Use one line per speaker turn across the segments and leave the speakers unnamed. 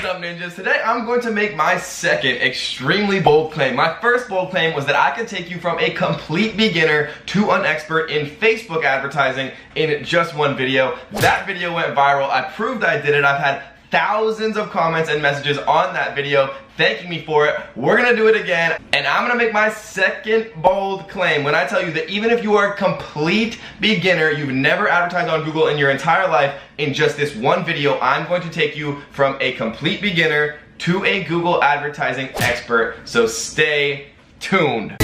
What's up, ninjas? Today I'm going to make my second extremely bold claim. My first bold claim was that I could take you from a complete beginner to an expert in Facebook advertising in just one video. That video went viral. I proved I did it. I've had thousands of comments and messages on that video thanking me for it. We're gonna do it again, and I'm gonna make my second bold claim when I tell you that even if you are a complete beginner, you've never advertised on Google in your entire life, in just this one video, I'm going to take you from a complete beginner to a Google advertising expert. So stay tuned.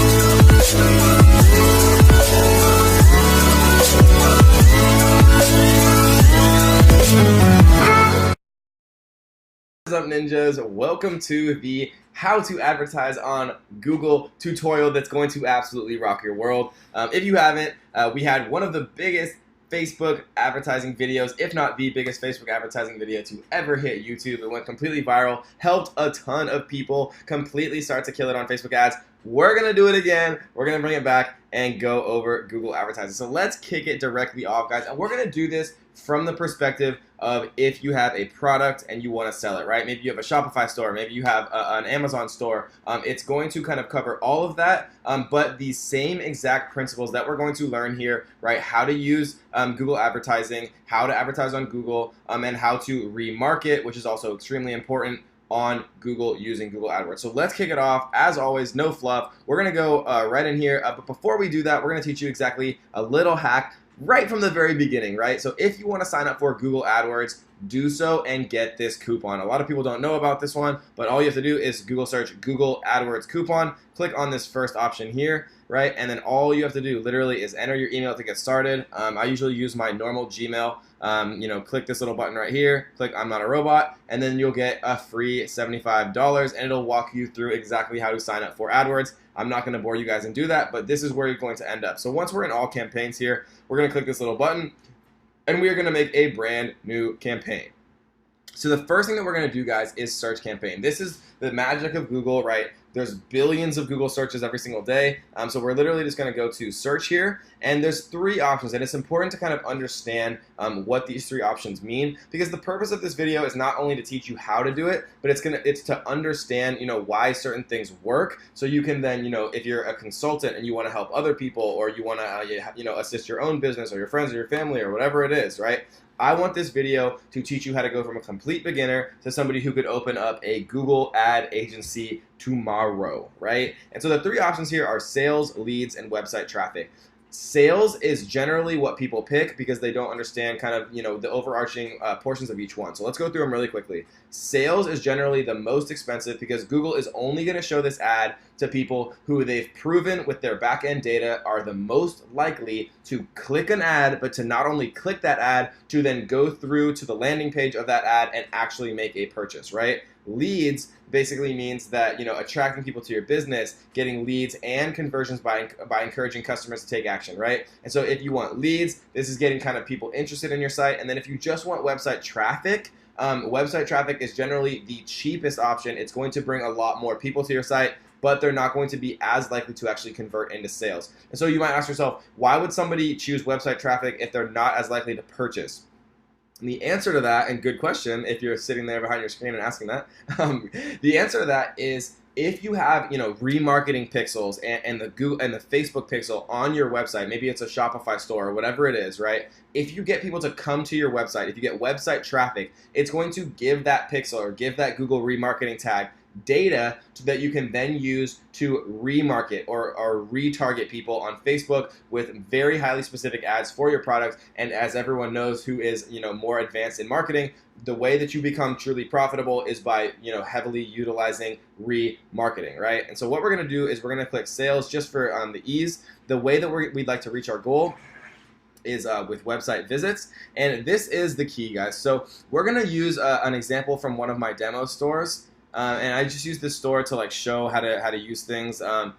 What's up, ninjas? Welcome to the how to advertise on Google tutorial that's going to absolutely rock your world. If you haven't, we had one of the biggest Facebook advertising videos, if not the biggest Facebook advertising video to ever hit YouTube. It went completely viral, helped a ton of people completely start to kill it on Facebook ads. We're gonna do it again. We're gonna bring it back and go over Google advertising. So let's kick it directly off, guys. And we're gonna do this from the perspective of if you have a product and you want to sell it, right? Maybe you have a Shopify store, maybe you have an Amazon store. It's going to kind of cover all of that, but the same exact principles that we're going to learn here, right? How to use Google advertising, how to advertise on Google, and how to remarket, which is also extremely important on Google using Google AdWords. So let's kick it off. As always, no fluff. We're gonna go right in here, but before we do that, we're gonna teach you exactly a little hack right from the very beginning, right? So if you want to sign up for Google AdWords, do so and get this coupon. A lot of people don't know about this one, but all you have to do is Google search Google AdWords coupon, click on this first option here, right? And then all you have to do literally is enter your email to get started. I usually use my normal Gmail. Click this little button right here, click I'm not a robot, and then you'll get a free $75 and it'll walk you through exactly how to sign up for AdWords. I'm not going to bore you guys and do that, but this is where you're going to end up. So once we're in all campaigns here, we're going to click this little button and we are going to make a brand new campaign. So the first thing that we're going to do, guys, is search campaign. This is the magic of Google, right? There's billions of Google searches every single day. So we're literally just going to go to search here, and there's three options, and it's important to kind of understand what these three options mean, because the purpose of this video is not only to teach you how to do it, but it's to understand, why certain things work, so you can then, if you're a consultant and you want to help other people, or you want to, assist your own business or your friends or your family or whatever it is, right? I want this video to teach you how to go from a complete beginner to somebody who could open up a Google ad agency tomorrow, right? And so the three options here are sales, leads, and website traffic. Sales is generally what people pick because they don't understand kind of, the overarching portions of each one. So let's go through them really quickly. Sales is generally the most expensive because Google is only going to show this ad to people who they've proven with their back-end data are the most likely to click an ad, but to not only click that ad, to then go through to the landing page of that ad and actually make a purchase, right? Leads basically means that, attracting people to your business, getting leads and conversions by encouraging customers to take action, right? And so if you want leads, this is getting kind of people interested in your site. And then if you just want website traffic is generally the cheapest option. It's going to bring a lot more people to your site, but they're not going to be as likely to actually convert into sales. And so you might ask yourself, why would somebody choose website traffic if they're not as likely to purchase? And the answer to that, and good question if you're sitting there behind your screen and asking that, the answer to that is if you have remarketing pixels and the Google and the Facebook pixel on your website, maybe it's a Shopify store or whatever it is, right? If you get people to come to your website, if you get website traffic, it's going to give that pixel or give that Google remarketing tag data that you can then use to remarket or retarget people on Facebook with very highly specific ads for your product. And as everyone knows who is more advanced in marketing, the way that you become truly profitable is by heavily utilizing remarketing, right? And so what we're going to do is we're going to click sales just for the ease. The way that we'd like to reach our goal is with website visits, and this is the key, guys. So we're going to use an example from one of my demo stores. And I just use this store to show how to use things and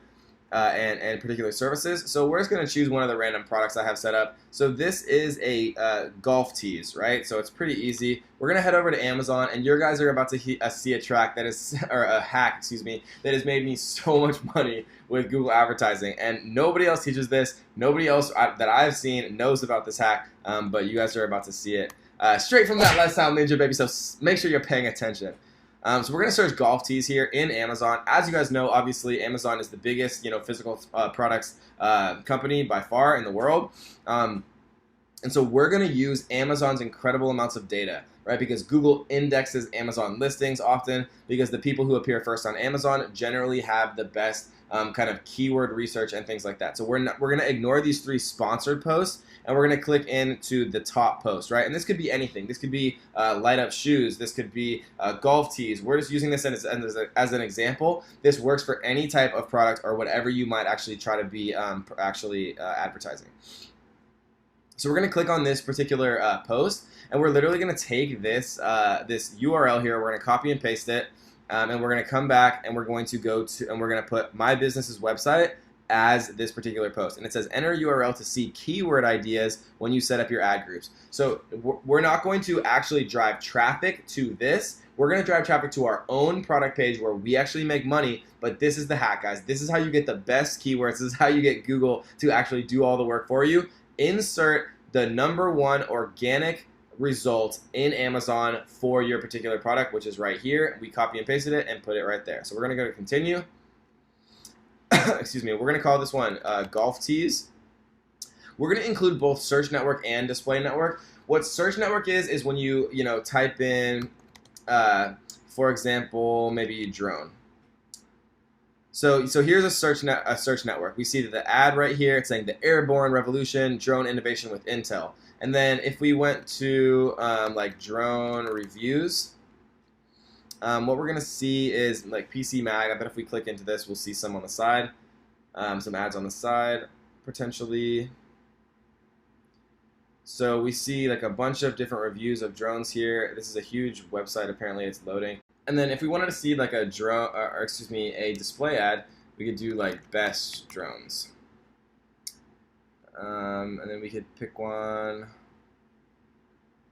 particular services. So we're just going to choose one of the random products I have set up. So this is a golf tees, right? So it's pretty easy. We're going to head over to Amazon, and you guys are about to see a track that is, or a hack, excuse me, that has made me so much money with Google advertising. And nobody else teaches this. Nobody else that I've seen knows about this hack, but you guys are about to see it straight from that Lifestyle Ninja, baby. So make sure you're paying attention. So we're going to search golf tees here in Amazon. As you guys know, obviously Amazon is the biggest, physical products company by far in the world. And so we're going to use Amazon's incredible amounts of data, right? Because Google indexes Amazon listings often, because the people who appear first on Amazon generally have the best kind of keyword research and things like that. So we're going to ignore these 3 sponsored posts, and we're going to click into the top post, right? And this could be anything. This could be light up shoes. This could be golf tees. We're just using this as an example. This works for any type of product or whatever you might actually try to be advertising. So we're going to click on this particular post, and we're literally going to take this this URL here. We're going to copy and paste it, and we're going to come back, and we're going to we're going to put my business's website as this particular post. And it says enter URL to see keyword ideas when you set up your ad groups. So we're not going to actually drive traffic to this. We're going to drive traffic to our own product page where we actually make money. But this is the hack, guys. This is how you get the best keywords. This is how you get Google to actually do all the work for you. Insert the #1 organic result in Amazon for your particular product, which is right here. We copy and pasted it and put it right there. So we're going to go to continue. Excuse me. We're going to call this one golf tees. We're going to include both search network and display network. What search network is when you type in, for example, maybe drone. So here's a search network. We see that the ad right here, it's saying the airborne revolution, drone innovation with Intel. And then if we went to like drone reviews, what we're gonna see is like PC Mag. I bet if we click into this, we'll see some on the side, some ads on the side potentially. So we see like a bunch of different reviews of drones here. This is a huge website. Apparently, it's loading. And then if we wanted to see like a drone, a display ad, we could do like best drones. And then we could pick one.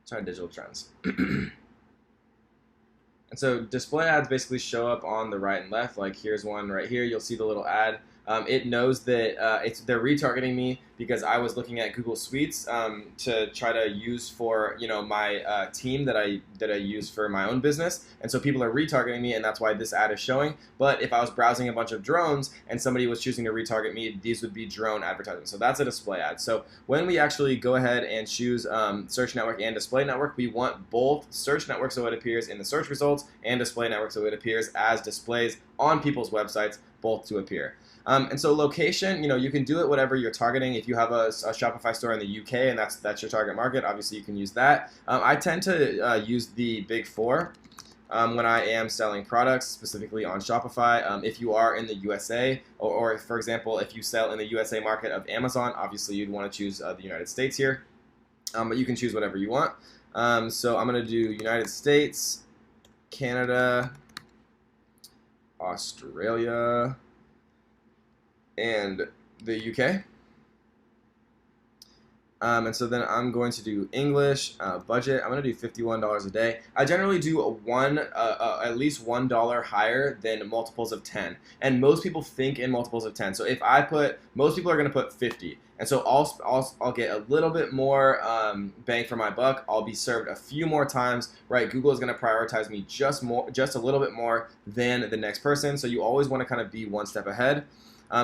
Try digital trends. And so display ads basically show up on the right and left. Like here's one right here. You'll see the little ad. It knows that they're retargeting me because I was looking at Google Suites to try to use for my team that I use for my own business, and so people are retargeting me, and that's why this ad is showing. But if I was browsing a bunch of drones and somebody was choosing to retarget me, these would be drone advertising. So that's a display ad. So when we actually go ahead and choose search network and display network, we want both search network so it appears in the search results and display network so it appears as displays on people's websites, both to appear. And so location, you can do it whatever you're targeting. If you have a Shopify store in the UK and that's your target market, obviously you can use that. I tend to use the big 4 when I am selling products, specifically on Shopify. If you are in the USA, or for example, if you sell in the USA market of Amazon, obviously you'd want to choose the United States here. But you can choose whatever you want. So I'm going to do United States, Canada, Australia, and the UK. And so then I'm going to do English budget. I'm going to do $51 a day. I generally do at least $1 higher than multiples of 10. And most people think in multiples of 10. So if I put, most people are going to put 50. And so I'll get a little bit more bang for my buck. I'll be served a few more times, right? Google is going to prioritize me just a little bit more than the next person. So you always want to kind of be one step ahead.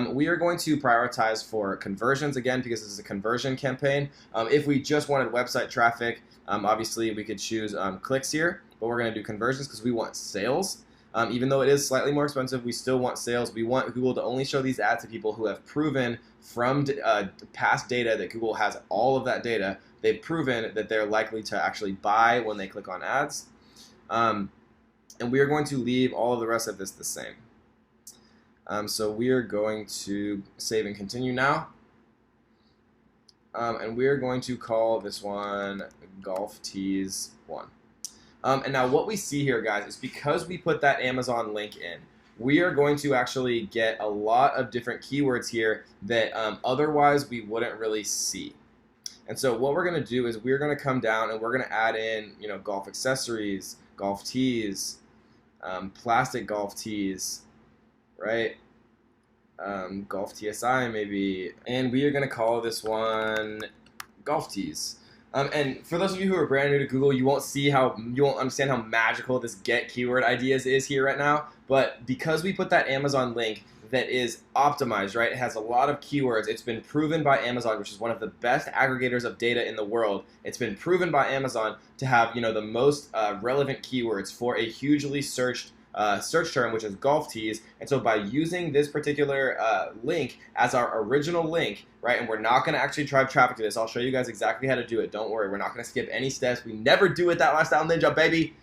We are going to prioritize for conversions again because this is a conversion campaign. If we just wanted website traffic, obviously we could choose clicks here, but we're going to do conversions because we want sales. Even though it is slightly more expensive, we still want sales. We want Google to only show these ads to people who have proven from past data that Google has all of that data. They've proven that they're likely to actually buy when they click on ads. And we are going to leave all of the rest of this the same. So we are going to save and continue now. And we are going to call this one Golf Tees 1. And now what we see here, guys, is because we put that Amazon link in, we are going to actually get a lot of different keywords here that otherwise we wouldn't really see. And so what we're going to do is we're going to come down and we're going to add in, golf accessories, golf tees, plastic golf tees, right? Golf TSI maybe, and we are going to call this one golf tees. And for those of you who are brand new to Google, you won't understand how magical this get keyword ideas is here right now. But because we put that Amazon link that is optimized, right? It has a lot of keywords. It's been proven by Amazon, which is one of the best aggregators of data in the world. It's been proven by Amazon to have, the most relevant keywords for a hugely searched search term, which is golf tees. And so by using this particular link as our original link, right, and we're not going to actually drive traffic to this. I'll show you guys exactly how to do it. Don't worry, we're not going to skip any steps. We never do it that lifestyle ninja, baby.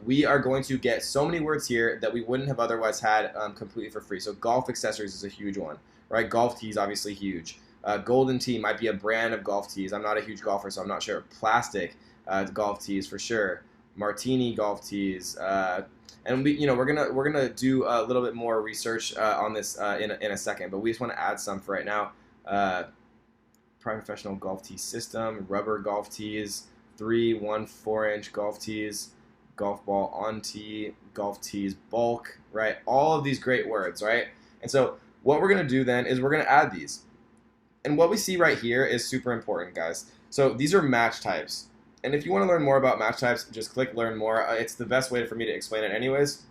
We are going to get so many words here that we wouldn't have otherwise had completely for free. So golf accessories is a huge one, right? Golf tees, obviously huge. Golden tee might be a brand of golf tees. I'm not a huge golfer, so I'm not sure. Plastic golf tees for sure. Martini golf tees. And we're gonna do a little bit more research on this in a second, but we just want to add some for right now. Prime professional golf tee system, rubber golf tees, 3, 1, 4-inch golf tees, golf ball on tee, golf tees bulk, right? All of these great words, right? And so what we're gonna do then is we're gonna add these, and what we see right here is super important, guys. So these are match types. And if you want to learn more about match types, just click learn more. It's the best way for me to explain it anyways.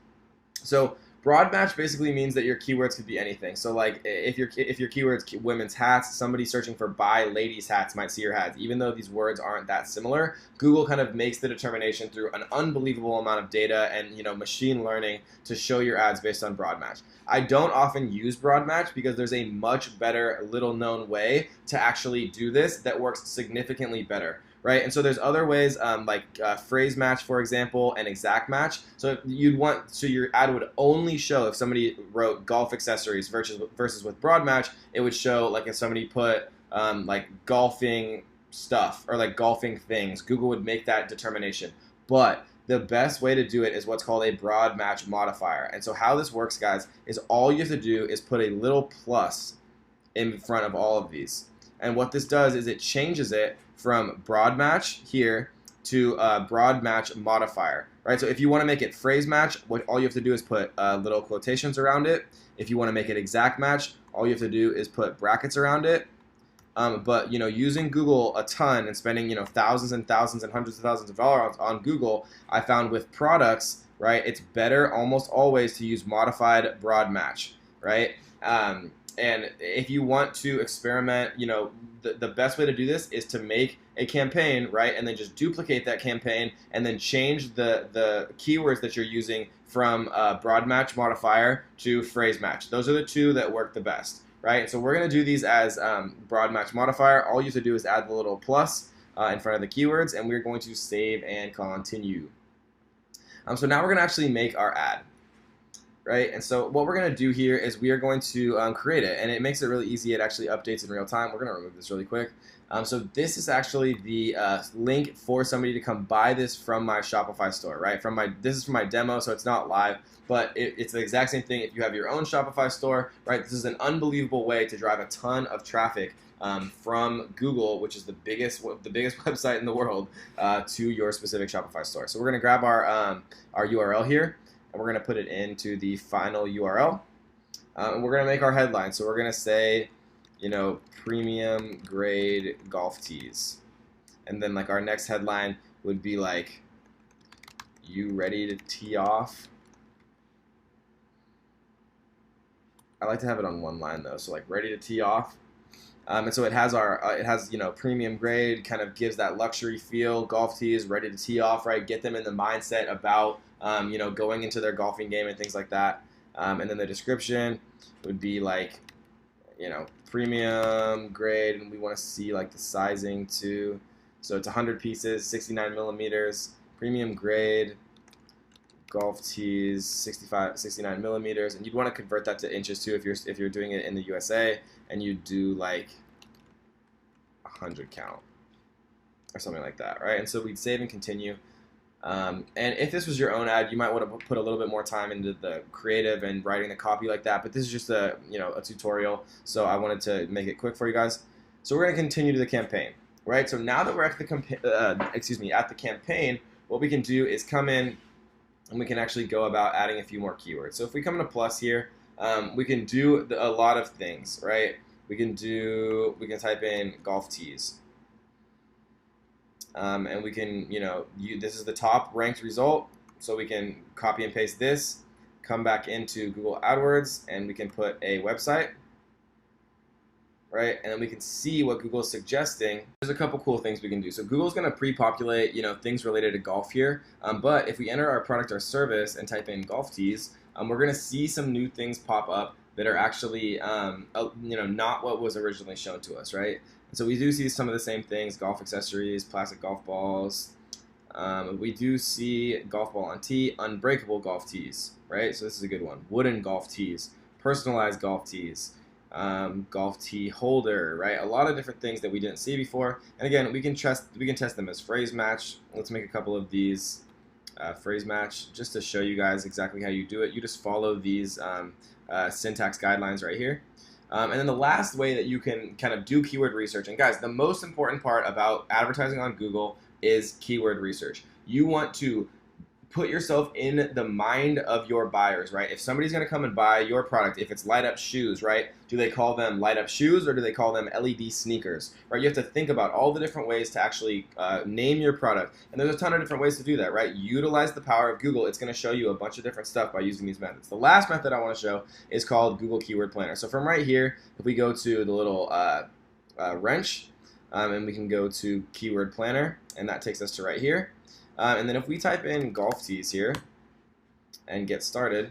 So broad match basically means that your keywords could be anything. So like if your keyword's women's hats, somebody searching for buy ladies hats might see your hats. Even though these words aren't that similar, Google kind of makes the determination through an unbelievable amount of data and machine learning to show your ads based on broad match. I don't often use broad match because there's a much better little known way to actually do this that works significantly better. Right, and so there's other ways like phrase match, for example, and exact match. So your ad would only show if somebody wrote golf accessories versus with broad match, it would show like if somebody put like golfing stuff or like golfing things. Google would make that determination. But the best way to do it is what's called a broad match modifier. And so how this works, guys, is all you have to do is put a little plus in front of all of these. And what this does is it changes it from broad match here to broad match modifier, right? So if you want to make it phrase match, all you have to do is put little quotations around it. If you want to make it exact match, all you have to do is put brackets around it. But using Google a ton and spending thousands and thousands and hundreds of thousands of dollars on Google, I found with products, right, it's better almost always to use modified broad match, right? And if you want to experiment, the best way to do this is to make a campaign, right, and then just duplicate that campaign and then change the keywords that you're using from broad match modifier to phrase match. Those are the two that work the best, right? And so we're going to do these as broad match modifier. All you have to do is add the little plus in front of the keywords, and we're going to save and continue. So now we're going to actually make our ad. Right, and so what we're going to do here is we are going to create it, and it makes it really easy. It actually updates in real time. We're going to remove this really quick. So this is actually the link for somebody to come buy this from my Shopify store, right? This is from my demo, so it's not live, but it's the exact same thing if you have your own Shopify store, right? This is an unbelievable way to drive a ton of traffic from Google, which is the biggest website in the world, to your specific Shopify store. So we're going to grab our URL here. And we're going to put it into the final URL. And we're going to make our headline. So we're going to say, premium grade golf tees. And then like our next headline would be like, you ready to tee off? I like to have it on one line though. So like ready to tee off. And so it has premium grade, kind of gives that luxury feel. Golf tees, ready to tee off, right? Get them in the mindset about going into their golfing game and things like that. And then the description would be like, premium grade, and we want to see like the sizing too. So it's 100 pieces, 69 millimeters, premium grade, golf tees, 69 millimeters, and you'd want to convert that to inches too if you're doing it in the USA, and you do like 100 count or something like that, right? And so we'd save and continue. And if this was your own ad, you might want to put a little bit more time into the creative and writing the copy like that. But this is just a tutorial, so I wanted to make it quick for you guys. So we're going to continue to the campaign, right? So now that we're at the campaign, what we can do is come in and we can actually go about adding a few more keywords. So if we come into plus here, we can do a lot of things, right? We can type in golf tees. and we can, this is the top ranked result, so we can copy and paste this, come back into Google AdWords, and we can put a website, right? And then we can see what Google's suggesting. There's a couple cool things we can do. So Google's going to pre-populate, things related to golf here. But if we enter our product or service and type in golf tees, we're going to see some new things pop up that are actually, not what was originally shown to us, right? And so we do see some of the same things: golf accessories, plastic golf balls. We do see golf ball on tee, unbreakable golf tees, right? So this is a good one. Wooden golf tees, personalized golf tees. Golf tee holder, right? A lot of different things that we didn't see before. And again, we can test them as phrase match. Let's make a couple of these phrase match just to show you guys exactly how you do it. You just follow these syntax guidelines right here. And then the last way that you can kind of do keyword research, and guys, the most important part about advertising on Google is keyword research. You want to put yourself in the mind of your buyers, right? If somebody's going to come and buy your product, if it's light up shoes, right? Do they call them light up shoes, or do they call them LED sneakers, right? You have to think about all the different ways to actually name your product. And there's a ton of different ways to do that, right? Utilize the power of Google. It's going to show you a bunch of different stuff by using these methods. The last method I want to show is called Google Keyword Planner. So from right here, if we go to the little wrench, and we can go to Keyword Planner, and that takes us to right here. And then if we type in golf tees here and get started,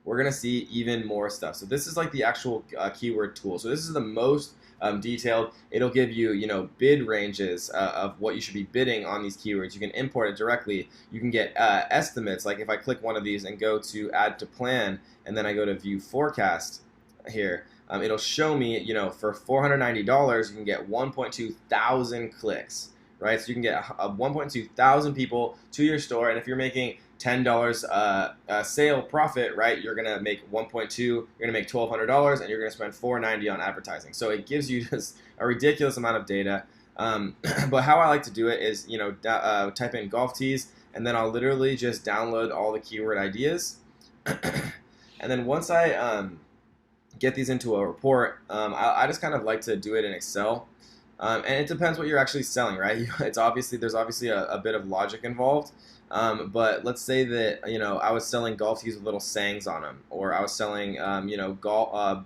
we're going to see even more stuff. So this is like the actual keyword tool. So this is the most detailed. It'll give you, bid ranges of what you should be bidding on these keywords. You can import it directly. You can get estimates. Like if I click one of these and go to add to plan, and then I go to view forecast here, it'll show me, for $490, you can get 1.2 thousand clicks. Right, so you can get 1.2 thousand people to your store, and if you're making $10 sale profit, right, you're gonna make 1.2. You're gonna make $1,200, and you're gonna spend $490 on advertising. So it gives you just a ridiculous amount of data. But how I like to do it is, type in golf tees, and then I'll literally just download all the keyword ideas, and then once I get these into a report, I just kind of like to do it in Excel. And it depends what you're actually selling, right? There's obviously a bit of logic involved. But let's say that I was selling golf tees with little sayings on them, or I was selling golf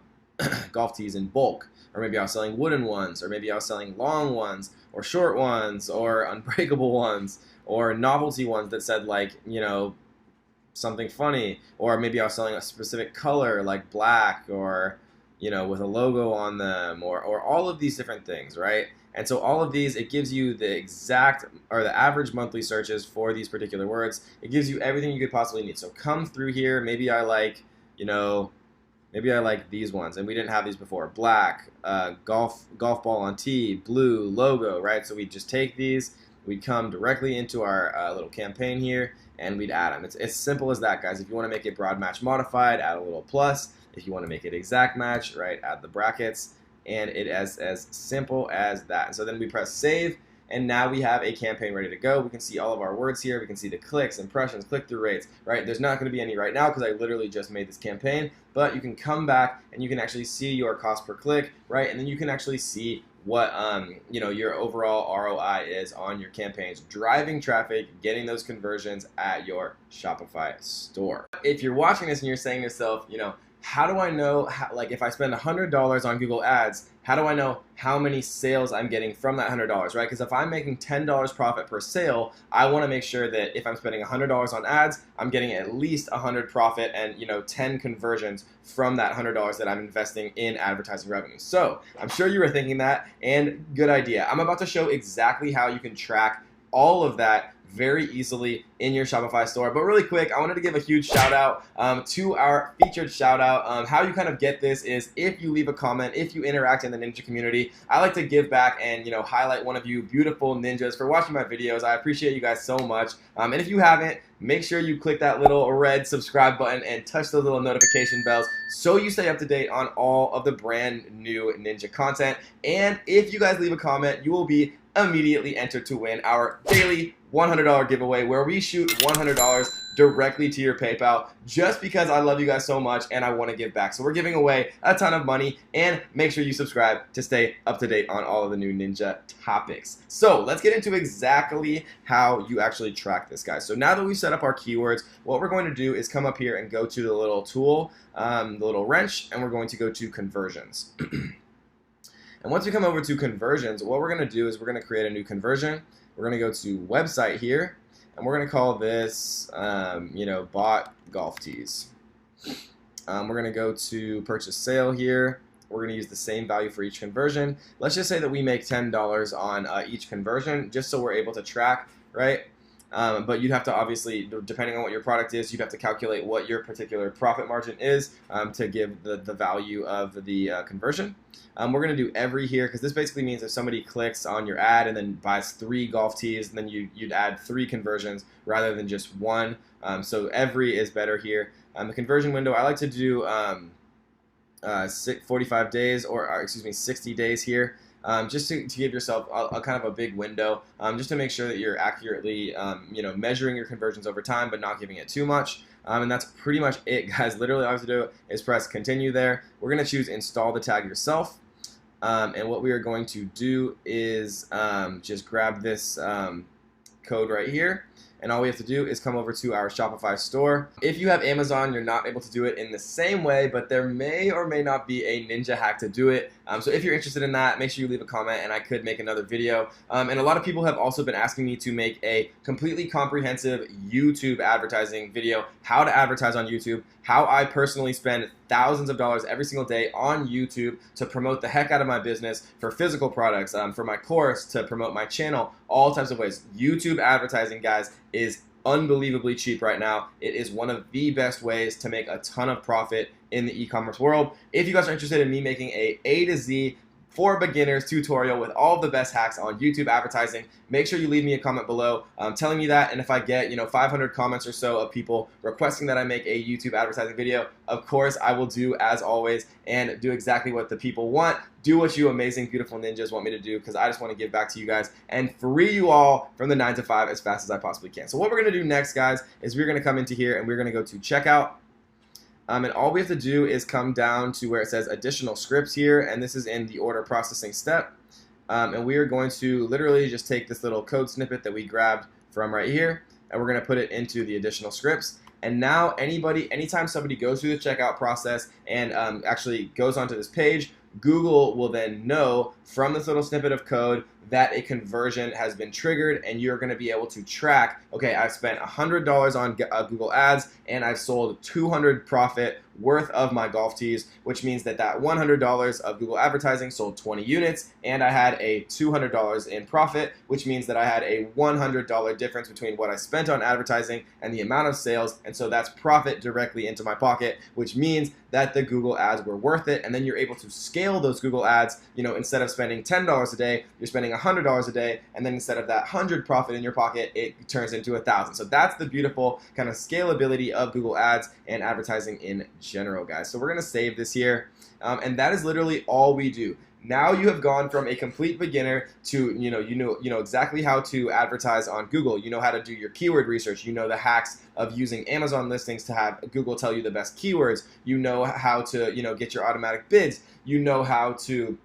tees in bulk, or maybe I was selling wooden ones, or maybe I was selling long ones, or short ones, or unbreakable ones, or novelty ones that said something funny, or maybe I was selling a specific color like black, or with a logo on them, or all of these different things, right? And so all of these, it gives you the exact, or the average monthly searches for these particular words. It gives you everything you could possibly need. So come through here, maybe I like, maybe I like these ones, and we didn't have these before. Black, golf ball on tee, blue, logo, right? So we just take these, we'd come directly into our little campaign here, and we'd add them. It's as simple as that, guys. If you want to make it broad match modified, add a little plus. If you want to make it exact match, right, add the brackets, and it is as simple as that. And so then we press save, and now we have a campaign ready to go. We can see all of our words here. We can see the clicks, impressions, click-through rates, right? There's not going to be any right now because I literally just made this campaign, but you can come back and you can actually see your cost per click, right? And then you can actually see what your overall ROI is on your campaigns, driving traffic, getting those conversions at your Shopify store. If you're watching this and you're saying to yourself, how do I know, if I spend $100 on Google Ads, how do I know how many sales I'm getting from that $100, right? Because if I'm making $10 profit per sale, I want to make sure that if I'm spending $100 on ads, I'm getting at least 100 profit and 10 conversions from that $100 that I'm investing in advertising revenue. So I'm sure you were thinking that, and good idea. I'm about to show exactly how you can track all of that very easily in your Shopify store. But really quick, I wanted to give a huge shout out to our featured shout out. How you kind of get this is if you leave a comment, if you interact in the ninja community. I like to give back and highlight one of you beautiful ninjas for watching my videos. I appreciate you guys so much. And if you haven't, make sure you click that little red subscribe button and touch those little notification bells so you stay up to date on all of the brand new ninja content. And if you guys leave a comment, you will be immediately entered to win our daily $100 giveaway where we shoot $100 directly to your PayPal just because I love you guys so much and I want to give back. So we're giving away a ton of money, and make sure you subscribe to stay up to date on all of the new Ninja topics. So let's get into exactly how you actually track this, guys. So now that we've set up our keywords, what we're going to do is come up here and go to the little tool, the little wrench, and we're going to go to conversions. And once we come over to conversions, what we're going to do is we're going to create a new conversion. We're going to go to website here, and we're going to call this, bought golf tees. We're going to go to purchase sale here. We're going to use the same value for each conversion. Let's just say that we make $10 on each conversion, just so we're able to track, right? But you'd have to obviously, depending on what your product is, you'd have to calculate what your particular profit margin is to give the value of the conversion. We're going to do every here because this basically means if somebody clicks on your ad and then buys 3 golf tees, then you'd add 3 conversions rather than just 1. So every is better here. The conversion window, I like to do 45 days or excuse me, 60 days here. Just to give yourself a kind of a big window, just to make sure that you're accurately, measuring your conversions over time, but not giving it too much. And that's pretty much it, guys. Literally, all you have to do is press continue there. We're going to choose install the tag yourself. And what we are going to do is just grab this code right here. And all we have to do is come over to our Shopify store. If you have Amazon, you're not able to do it in the same way, but there may or may not be a ninja hack to do it. So if you're interested in that, make sure you leave a comment and I could make another video. And a lot of people have also been asking me to make a completely comprehensive YouTube advertising video, how to advertise on YouTube, how I personally spend thousands of dollars every single day on YouTube to promote the heck out of my business, for physical products, for my course, to promote my channel, all types of ways. YouTube advertising, guys, is unbelievably cheap right now. It is one of the best ways to make a ton of profit in the e-commerce world. If you guys are interested in me making A to Z for beginners tutorial with all of the best hacks on YouTube advertising, make sure you leave me a comment below telling me that. And if I get 500 comments or so of people requesting that I make a YouTube advertising video, of course I will do as always and do exactly what the people want. Do what you amazing, beautiful ninjas want me to do, because I just want to give back to you guys and free you all from the 9 to 5 as fast as I possibly can. So what we're going to do next, guys, is we're going to come into here and we're going to go to checkout. And all we have to do is come down to where it says additional scripts here, and this is in the order processing step. And we are going to literally just take this little code snippet that we grabbed from right here, and we're going to put it into the additional scripts. And now anytime somebody goes through the checkout process and actually goes onto this page, Google will then know from this little snippet of code that a conversion has been triggered, and you're going to be able to track, okay, I've spent $100 on Google Ads and I've sold 200 profit worth of my golf tees, which means that $100 of Google advertising sold 20 units, and I had a $200 in profit, which means that I had a $100 difference between what I spent on advertising and the amount of sales, and so that's profit directly into my pocket, which means that the Google ads were worth it. And then you're able to scale those Google ads. Instead of spending $10 a day, you're spending $100 a day, and then instead of that 100 profit in your pocket, it turns into 1,000. So that's the beautiful kind of scalability of Google ads and advertising in general, guys. So we're gonna save this here, and that is literally all we do. Now you have gone from a complete beginner to you know exactly how to advertise on Google. You know how to do your keyword research. You know the hacks of using Amazon listings to have Google tell you the best keywords. You know how to get your automatic bids. You know how to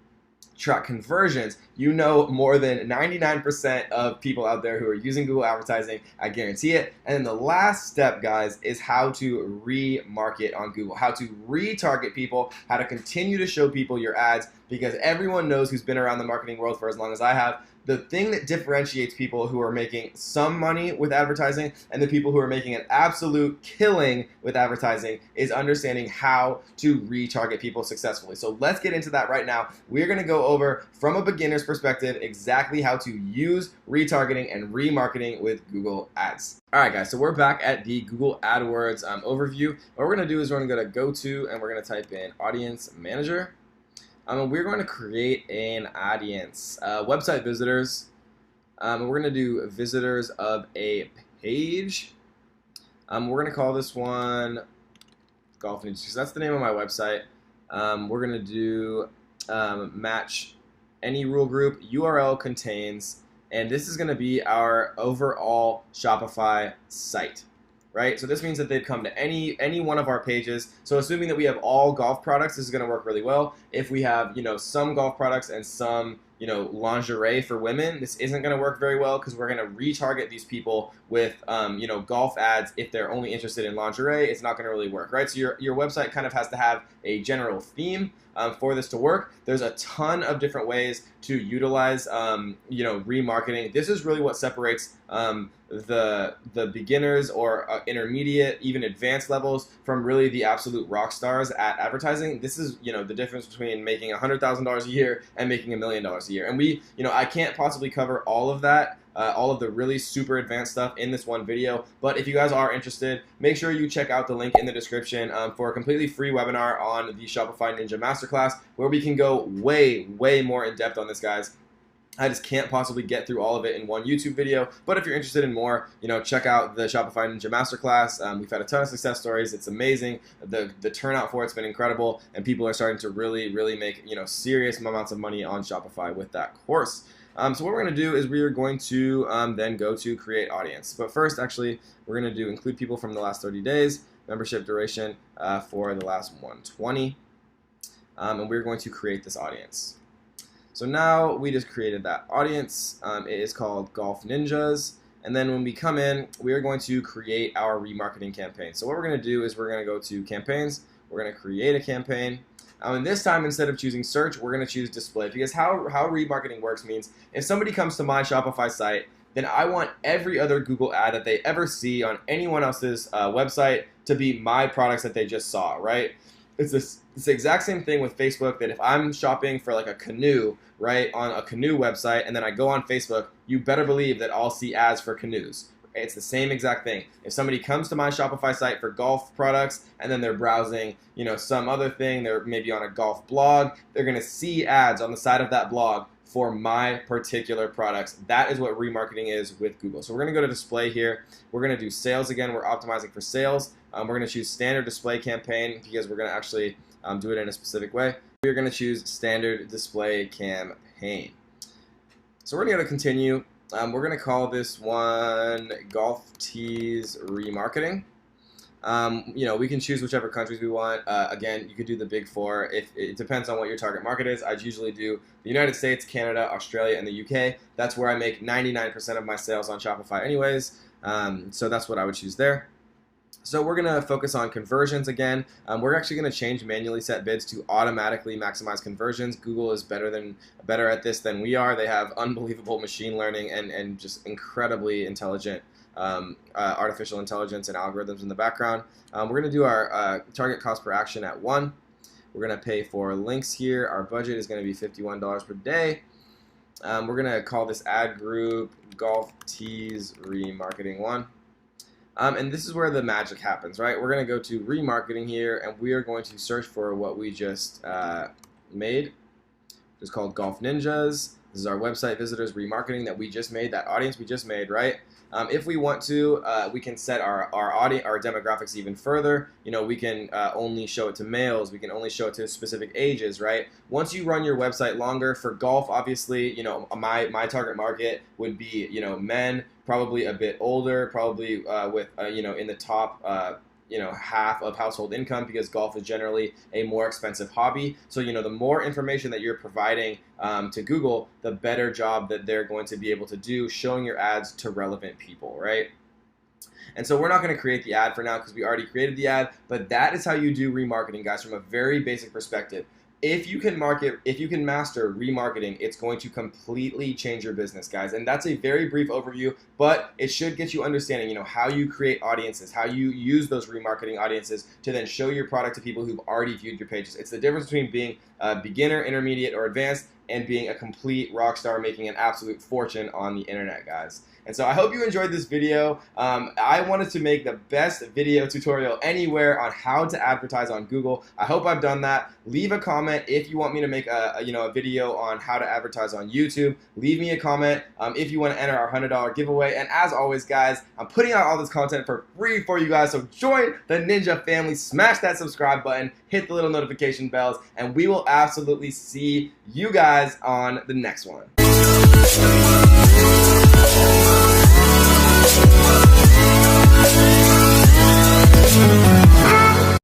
track conversions. You know more than 99% of people out there who are using Google advertising. I guarantee it. And then the last step, guys, is how to remarket on Google, how to retarget people, how to continue to show people your ads, because everyone knows, who's been around the marketing world for as long as I have, the thing that differentiates people who are making some money with advertising and the people who are making an absolute killing with advertising is understanding how to retarget people successfully. So let's get into that right now. We're going to go over, from a beginner's perspective, exactly how to use retargeting and remarketing with Google Ads. All right, guys, so we're back at the Google AdWords overview. What we're going to do is we're going to go to and we're going to type in Audience Manager. We're going to create an audience, website visitors. We're going to do visitors of a page. We're going to call this one Golf News, because that's the name of my website. We're going to do match any rule group, URL contains, and this is going to be our overall Shopify site, right? So this means that they've come to any one of our pages. So assuming that we have all golf products, this is going to work really well. If we have, some golf products and some, lingerie for women, this isn't going to work very well because we're going to retarget these people with, golf ads. If they're only interested in lingerie, it's not going to really work, right? So your website kind of has to have a general theme for this to work. There's a ton of different ways to utilize, remarketing. This is really what separates the beginners or intermediate, even advanced levels from really the absolute rock stars at advertising. This is, the difference between making $100,000 a year and making $1 million a year. And we, I can't possibly cover all of that, all of the really super advanced stuff in this one video. But if you guys are interested, make sure you check out the link in the description for a completely free webinar on the Shopify Ninja Masterclass, where we can go way, way more in depth on this, guys. I just can't possibly get through all of it in one YouTube video. But if you're interested in more, check out the Shopify Ninja Masterclass. We've had a ton of success stories. It's amazing. The turnout for it's been incredible, and people are starting to really, really make serious amounts of money on Shopify with that course. So what we're going to do is we are going to then go to create audience. But first, actually, we're going to do include people from the last 30 days, membership duration for the last 120, and we're going to create this audience. So now we just created that audience. It is called Golf Ninjas. And then when we come in, we are going to create our remarketing campaign. So what we're going to do is we're going to go to campaigns. We're going to create a campaign. And this time, instead of choosing search, we're going to choose display. Because how remarketing works means if somebody comes to my Shopify site, then I want every other Google ad that they ever see on anyone else's website to be my products that they just saw, right? It's the exact same thing with Facebook, that if I'm shopping for like a canoe, right, on a canoe website, and then I go on Facebook, you better believe that I'll see ads for canoes. It's the same exact thing. If somebody comes to my Shopify site for golf products and then they're browsing, some other thing, they're maybe on a golf blog, they're going to see ads on the side of that blog for my particular products. That is what remarketing is with Google. So we're going to go to display here. We're going to do sales again. We're optimizing for sales. We're going to choose standard display campaign because we're going to actually do it in a specific way. We're going to choose standard display campaign. So we're going to go to continue. We're going to call this one Golf Tees Remarketing. We can choose whichever countries we want. Again, you could do the big four. It depends on what your target market is. I'd usually do the United States, Canada, Australia, and the UK. That's where I make 99% of my sales on Shopify anyways. So that's what I would choose there. So we're going to focus on conversions again. We're actually going to change manually set bids to automatically maximize conversions. Google is better at this than we are. They have unbelievable machine learning and just incredibly intelligent artificial intelligence and algorithms in the background. We're going to do our target cost per action at 1. We're going to pay for links here. Our budget is going to be $51 per day. We're going to call this ad group Golf Tees Remarketing 1. And this is where the magic happens, right? We're going to go to remarketing here, and we are going to search for what we just made. It's called Golf Ninjas. This is our website visitors remarketing that we just made, that audience we just made, right? If we want to, we can set our demographics even further. We can only show it to males. We can only show it to specific ages, right? Once you run your website longer, for golf, obviously, my target market would be, men, probably a bit older, probably with, in the top, half of household income, because golf is generally a more expensive hobby. So, the more information that you're providing to Google, the better job that they're going to be able to do showing your ads to relevant people, right? And so we're not going to create the ad for now because we already created the ad, but that is how you do remarketing, guys, from a very basic perspective. If you can master remarketing, it's going to completely change your business, guys. And that's a very brief overview, but it should get you understanding, how you create audiences, how you use those remarketing audiences to then show your product to people who've already viewed your pages. It's the difference between being a beginner, intermediate, or advanced and being a complete rock star making an absolute fortune on the internet, guys. And so I hope you enjoyed this video. I wanted to make the best video tutorial anywhere on how to advertise on Google. I hope I've done that. Leave a comment if you want me to make a video on how to advertise on YouTube. Leave me a comment if you want to enter our $100 giveaway. And as always, guys, I'm putting out all this content for free for you guys. So join the Ninja family. Smash that subscribe button. Hit the little notification bells. And we will absolutely see you guys on the next one. Bye.